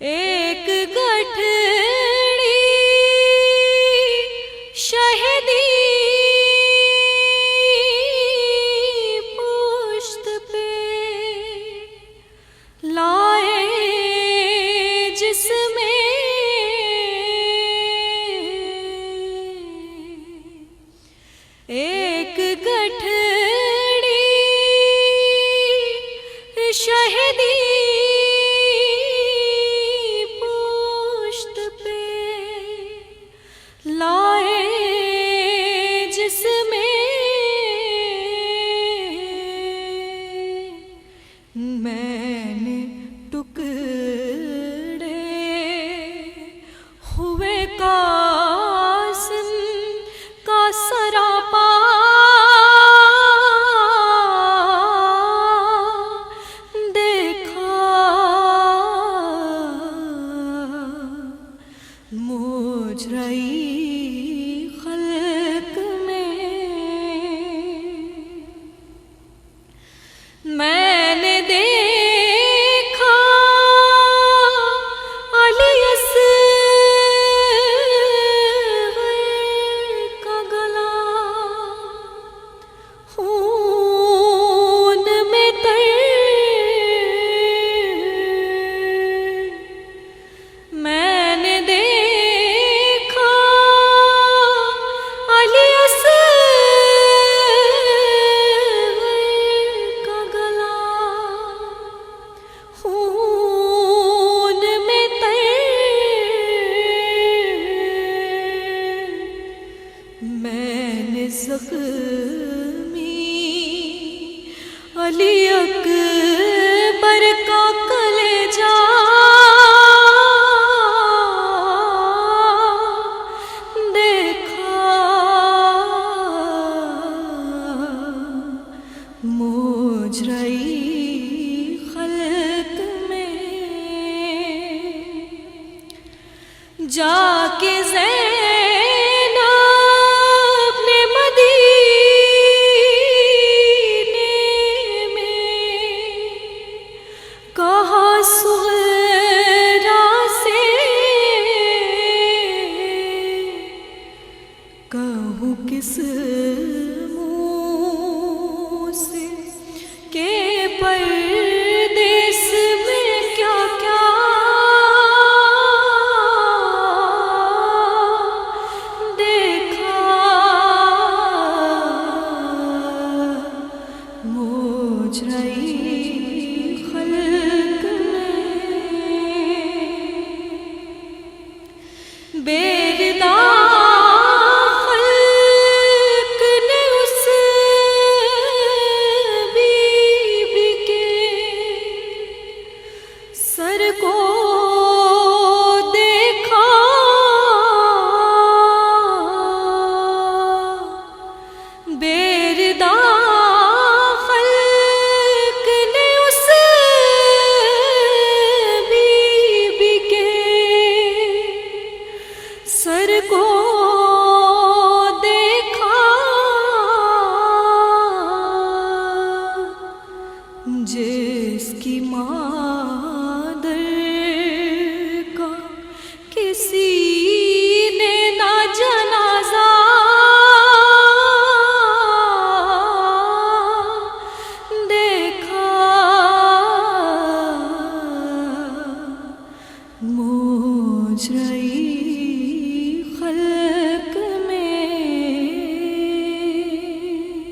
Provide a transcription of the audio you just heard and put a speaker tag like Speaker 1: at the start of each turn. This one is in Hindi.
Speaker 1: एक गठड़ी शहदी पुश्त पे लाए जिसमें एक गठड़ी शहदी पुश्त पे लाए जिसमें मैंने टुकड़े हुए कासिम का सरापा देखा। मुजरई खल्क में मैंने देखा अली असग़र का गला खून में तर। मैंने देखा अली असग़र का गला खून में तर। मैंने ज़ख्मी अली अकबर का कलेजा देखा। मुजरई खल्क में जाके ज़ैनब ने मदीने में कहा सुग़रा से कहूँ किस मुँह से के परदेस में क्या क्या देखा। मुजरई खल्क में बेरदा खल्क ने उस बीबी के सर को देखा। बेरदा खल्क ने उस बीबी के सर को देखा। जिसकी मादर का किसी ने ना जनाजा देखा। मुजरई